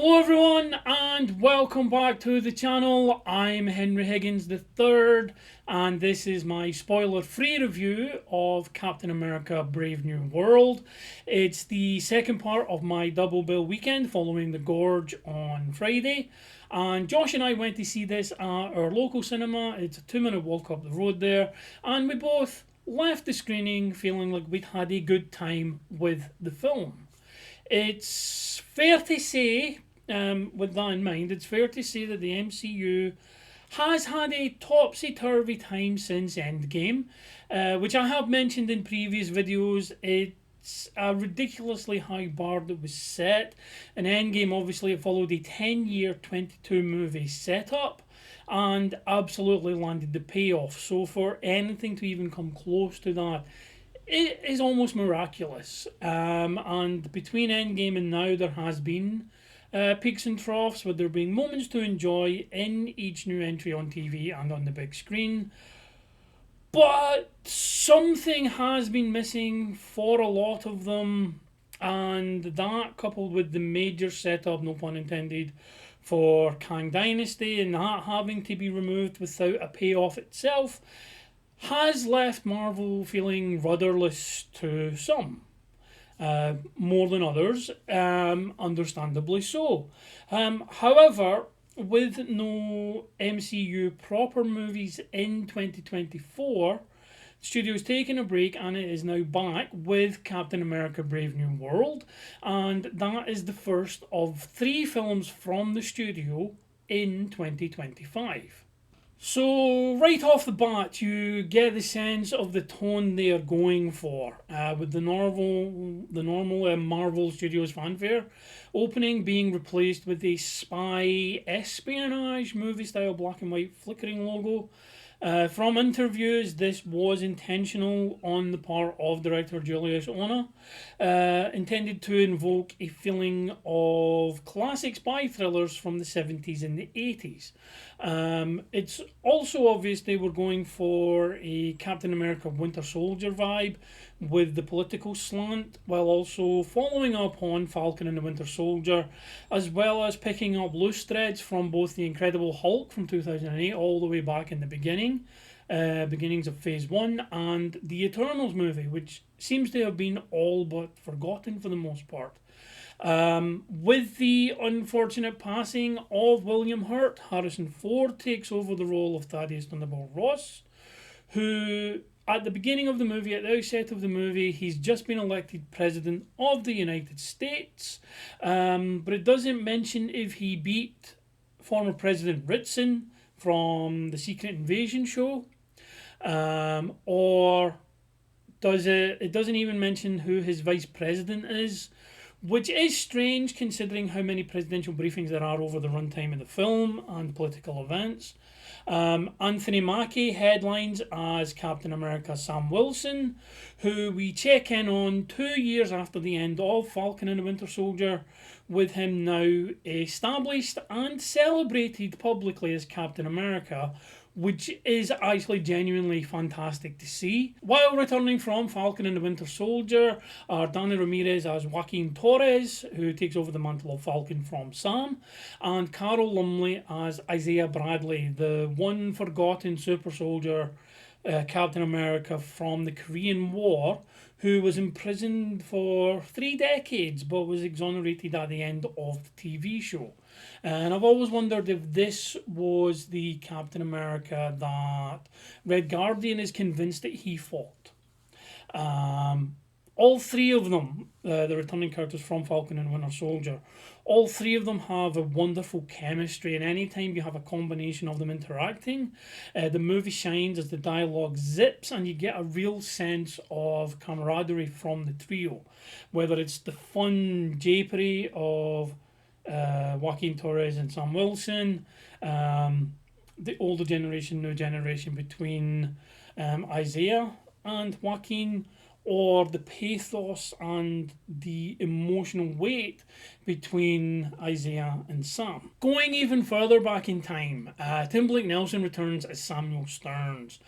Hello everyone and welcome back to the channel. I'm Henry Higgins III and this is my spoiler-free review of Captain America Brave New World. It's the second part of my double bill weekend following The Gorge on Friday. And Josh and I went to see this at our local cinema. It's a 2-minute walk up the road there. And we both left the screening feeling like we'd had a good time with the film. It's fair to say, with that in mind, it's fair to say that the MCU has had a topsy-turvy time since Endgame, which I have mentioned in previous videos. It's a ridiculously high bar that was set. In Endgame, obviously, it followed a 10-year, 22-movie setup and absolutely landed the payoff. So for anything to even come close to that, it is almost miraculous. And between Endgame and now, there has been peaks and troughs, with there being moments to enjoy in each new entry on TV and on the big screen. But something has been missing for a lot of them, and that, coupled with the major setup, no pun intended, for Kang Dynasty and that having to be removed without a payoff itself, has left Marvel feeling rudderless to some. More than others, understandably so. However, with no MCU proper movies in 2024, the studio's taken a break and it is now back with Captain America Brave New World, and that is the first of 3 films from the studio in 2025. So right off the bat, you get the sense of the tone they are going for, with the normal Marvel Studios fanfare opening being replaced with a spy espionage movie style black and white flickering logo. From interviews, this was intentional on the part of director Julius Onah, intended to invoke a feeling of classic spy thrillers from the 70s and the 80s. It's also obvious they were going for a Captain America Winter Soldier vibe with the political slant, while also following up on Falcon and the Winter Soldier, as well as picking up loose threads from both the Incredible Hulk from 2008 all the way back in the beginnings of Phase 1, and the Eternals movie, which seems to have been all but forgotten for the most part. With the unfortunate passing of William Hurt, Harrison Ford takes over the role of Thaddeus Thunderbolt Ross, who at the beginning of the movie, at the outset of the movie, he's just been elected President of the United States, but it doesn't mention if he beat former President Ritson from the Secret Invasion show, or it doesn't even mention who his vice president is, which is strange considering how many presidential briefings there are over the runtime of the film and political events. Anthony Mackie headlines as Captain America Sam Wilson, who we check in on 2 years after the end of Falcon and the Winter Soldier, with him now established and celebrated publicly as Captain America, which is actually genuinely fantastic to see. While returning from Falcon and the Winter Soldier are Danny Ramirez as Joaquin Torres, who takes over the mantle of Falcon from Sam, and Carol Lumbly as Isaiah Bradley, the one forgotten super soldier Captain America from the Korean War, who was imprisoned for 3 decades but was exonerated at the end of the TV show. And I've always wondered if this was the Captain America that Red Guardian is convinced that he fought. All 3 of them, the returning characters from Falcon and Winter Soldier, all 3 of them have a wonderful chemistry, and anytime you have a combination of them interacting, the movie shines as the dialogue zips and you get a real sense of camaraderie from the trio, whether it's the fun japery of Joaquin Torres and Sam Wilson, the older generation, new generation between Isaiah and Joaquin, or the pathos and the emotional weight between Isaiah and Sam. Going even further back in time, Tim Blake Nelson returns as Samuel Stearns,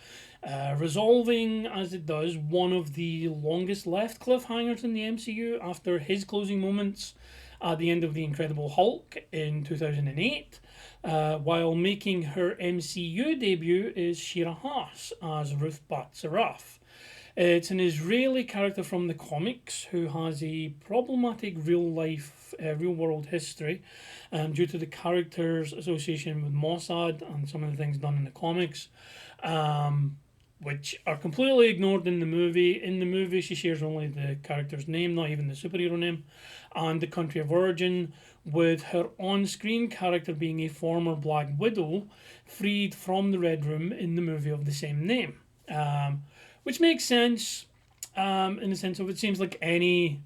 resolving, as it does, one of the longest left cliffhangers in the MCU after his closing moments at the end of The Incredible Hulk in 2008, while making her MCU debut is Shira Haas as Ruth Bat Saraf. It's an Israeli character from the comics who has a problematic real world history due to the character's association with Mossad and some of the things done in the comics, which are completely ignored in the movie. In the movie, she shares only the character's name, not even the superhero name, and the country of origin, with her on-screen character being a former Black Widow freed from the Red Room in the movie of the same name. Which makes sense in the sense of it seems like any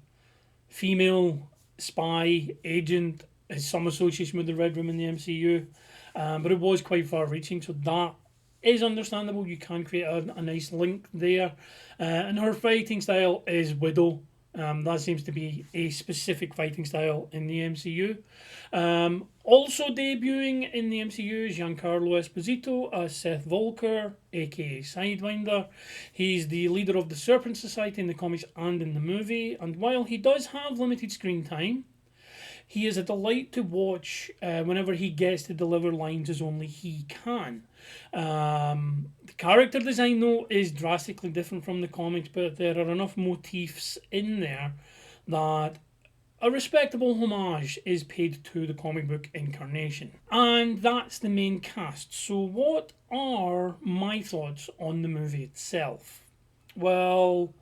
female spy agent has some association with the Red Room in the MCU, but it was quite far-reaching, so that is understandable. You can create a nice link there. And her fighting style is Widow. That seems to be a specific fighting style in the MCU. Also debuting in the MCU is Giancarlo Esposito as Seth Volker, aka Sidewinder. He's the leader of the Serpent Society in the comics and in the movie, and while he does have limited screen time, he is a delight to watch whenever he gets to deliver lines as only he can. The character design, though, is drastically different from the comics, but there are enough motifs in there that a respectable homage is paid to the comic book incarnation. And that's the main cast. So what are my thoughts on the movie itself? Well,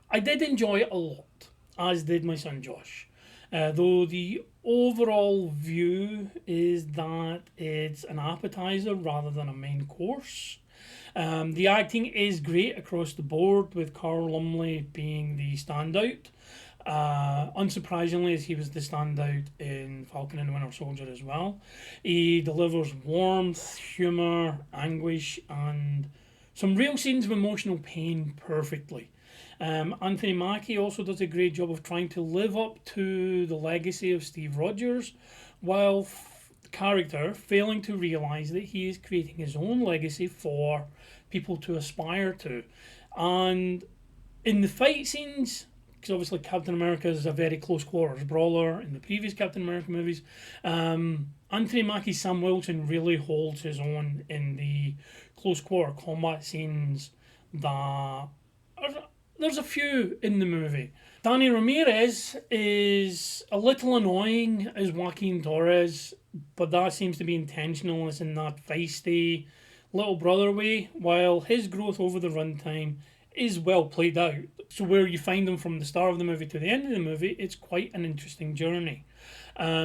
I did enjoy it a lot, as did my son Josh. Though the overall view is that it's an appetizer rather than a main course. The acting is great across the board, with Carl Lumbly being the standout. Unsurprisingly, as he was the standout in Falcon and the Winter Soldier as well. He delivers warmth, humour, anguish, and some real scenes of emotional pain perfectly. Anthony Mackie also does a great job of trying to live up to the legacy of Steve Rogers, while the character failing to realise that he is creating his own legacy for people to aspire to. And in the fight scenes, because obviously Captain America is a very close quarters brawler in the previous Captain America movies, Anthony Mackie Sam Wilson really holds his own in the close quarter combat scenes that are, there's a few in the movie. Danny Ramirez is a little annoying as Joaquin Torres, but that seems to be intentional, as in that feisty little brother way, while his growth over the runtime is well played out. So where you find him from the start of the movie to the end of the movie, it's quite an interesting journey.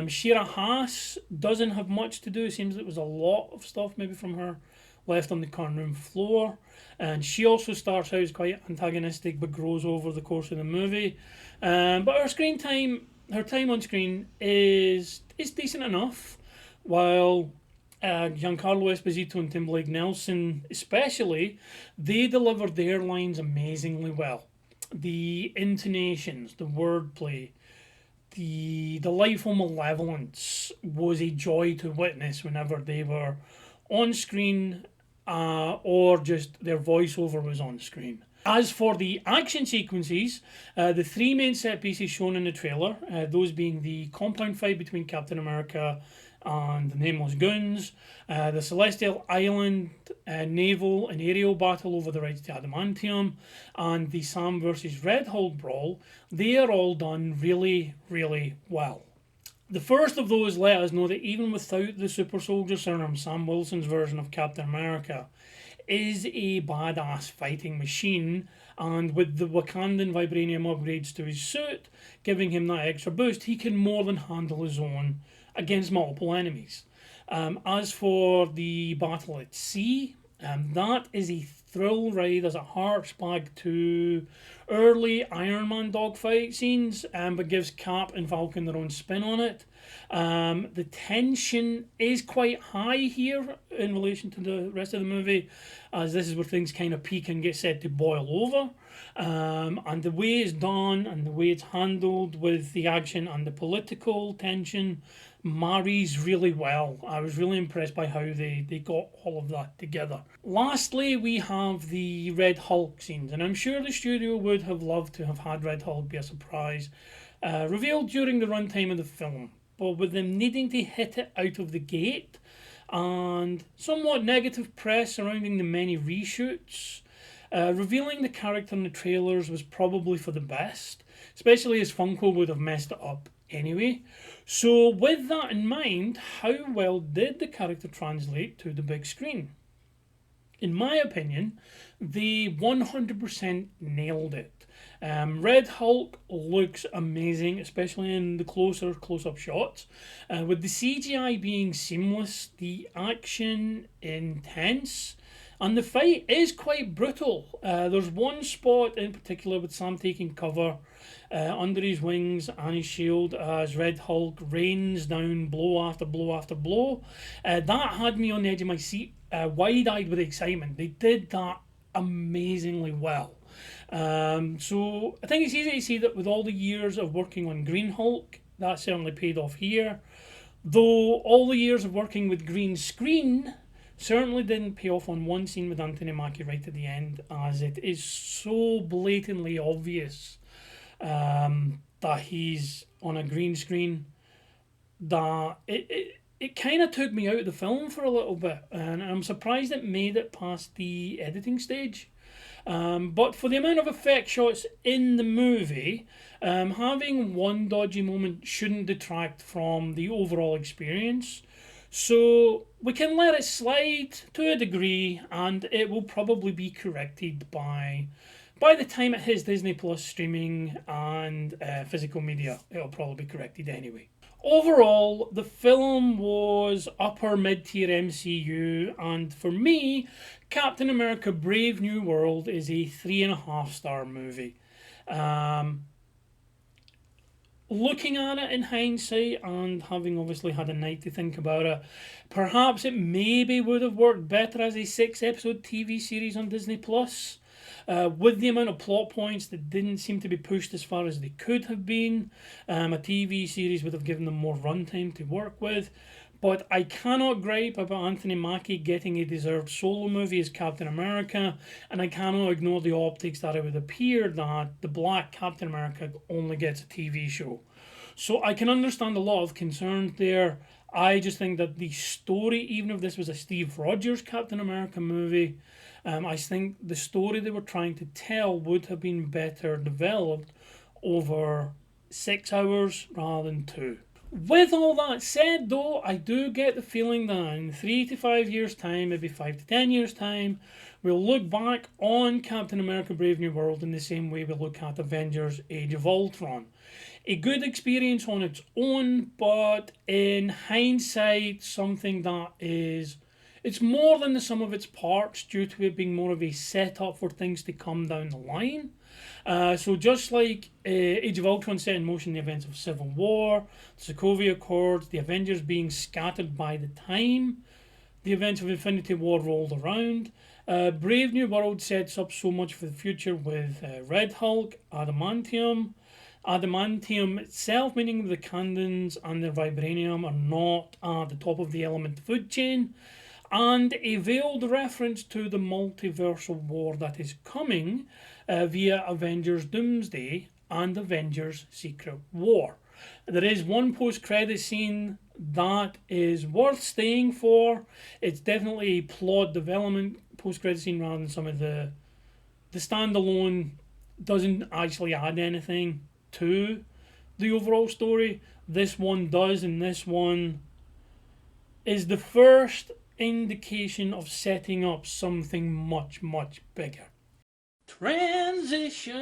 Shira Haas doesn't have much to do. It seems it was a lot of stuff maybe from her left on the cutting room floor, and she also starts out as quite antagonistic but grows over the course of the movie. But her time on screen is decent enough, while Giancarlo Esposito and Tim Blake Nelson especially, they deliver their lines amazingly well. The intonations, the wordplay, the delightful malevolence was a joy to witness whenever they were on screen or just their voiceover was on screen. As for the action sequences, the three main set pieces shown in the trailer, those being the compound fight between Captain America and the Nameless Goons, the Celestial Island naval and aerial battle over the rights to Adamantium, and the Sam versus Red Hulk brawl, they are all done really, really well. The first of those let us know that even without the super soldier serum, Sam Wilson's version of Captain America is a badass fighting machine, and with the Wakandan vibranium upgrades to his suit giving him that extra boost, he can more than handle his own against multiple enemies. As for the battle at sea, that is a thrill ride as it harks back to early Iron Man dogfight scenes, but gives Cap and Falcon their own spin on it. The tension is quite high here in relation to the rest of the movie, as this is where things kind of peak and get set to boil over. And the way it's done and the way it's handled with the action and the political tension marries really well. I was really impressed by how they got all of that together. Lastly, we have the Red Hulk scenes, and I'm sure the studio would have loved to have had Red Hulk be a surprise revealed during the runtime of the film, but with them needing to hit it out of the gate and somewhat negative press surrounding the many reshoots. Revealing the character in the trailers was probably for the best, especially as Funko would have messed it up anyway. So with that in mind, how well did the character translate to the big screen? In my opinion, they 100% nailed it. Red Hulk looks amazing, especially in the close-up shots. With the CGI being seamless, the action intense, and the fight is quite brutal. There's one spot in particular with Sam taking cover under his wings and his shield as Red Hulk rains down blow after blow after blow. That had me on the edge of my seat, wide-eyed with excitement. They did that amazingly well. So I think it's easy to see that with all the years of working on Green Hulk, that certainly paid off here. Though all the years of working with green screen certainly didn't pay off on one scene with Anthony Mackie right at the end, as it is so blatantly obvious that he's on a green screen that it kind of took me out of the film for a little bit, and I'm surprised it made it past the editing stage. But for the amount of effect shots in the movie, having one dodgy moment shouldn't detract from the overall experience. So we can let it slide to a degree, and it will probably be corrected by the time it hits Disney Plus streaming and physical media. It'll probably be corrected anyway. Overall, the film was upper mid-tier MCU, and for me, Captain America Brave New World is a 3.5-star movie. Looking at it in hindsight and having obviously had a night to think about it, perhaps it maybe would have worked better as a 6-episode TV series on Disney Plus. With the amount of plot points that didn't seem to be pushed as far as they could have been, a TV series would have given them more runtime to work with. But I cannot gripe about Anthony Mackie getting a deserved solo movie as Captain America, and I cannot ignore the optics that it would appear that the Black Captain America only gets a TV show. So I can understand a lot of concerns there. I just think that the story, even if this was a Steve Rogers Captain America movie, I think the story they were trying to tell would have been better developed over 6 hours rather than 2. With all that said, though, I do get the feeling that in 3 to 5 years' time, maybe 5 to 10 years' time, we'll look back on Captain America Brave New World in the same way we look at Avengers Age of Ultron. A good experience on its own, but in hindsight, something that is... It's more than the sum of its parts due to it being more of a setup for things to come down the line. So just like Age of Ultron set in motion the events of Civil War, the Sokovia Accords, the Avengers being scattered by the time the events of Infinity War rolled around, Brave New World sets up so much for the future with Red Hulk, Adamantium. Adamantium itself, meaning the Kandans and the Vibranium, are not at the top of the element food chain, and a veiled reference to the multiversal war that is coming via Avengers Doomsday and Avengers Secret War. There is one post-credit scene that is worth staying for. It's definitely a plot development post-credit scene rather than some of the standalone doesn't actually add anything to the overall story. This one does, and this one is the first indication of setting up something much, much bigger. Transition!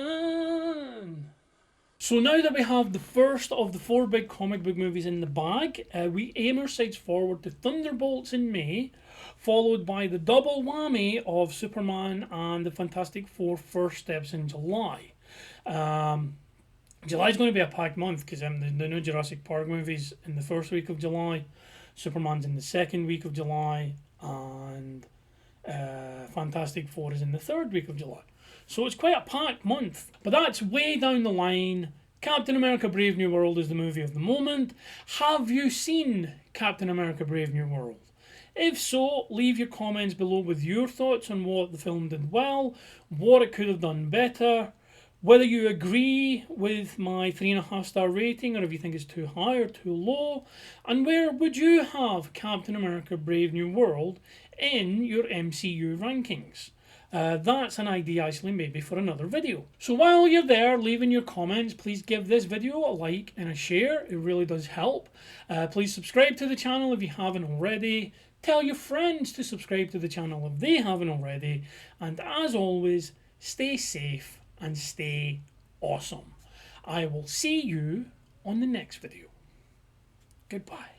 So now that we have the first of the 4 big comic book movies in the bag, we aim our sights forward to Thunderbolts in May, followed by the double whammy of Superman and the Fantastic Four First Steps in July. July is going to be a packed month because the new Jurassic Park movies in the first week of July, Superman's in the second week of July, and Fantastic Four is in the third week of July. So it's quite a packed month, but that's way down the line. Captain America Brave New World is the movie of the moment. Have you seen Captain America Brave New World? If so, leave your comments below with your thoughts on what the film did well, what it could have done better, Whether you agree with my 3.5-star rating or if you think it's too high or too low, and where would you have Captain America Brave New World in your MCU rankings? That's an idea actually maybe for another video. So while you're there leaving your comments, please give this video a like and a share. It really does help. Please subscribe to the channel if you haven't already. Tell your friends to subscribe to the channel if they haven't already. And as always, stay safe and stay awesome. I will see you on the next video. Goodbye.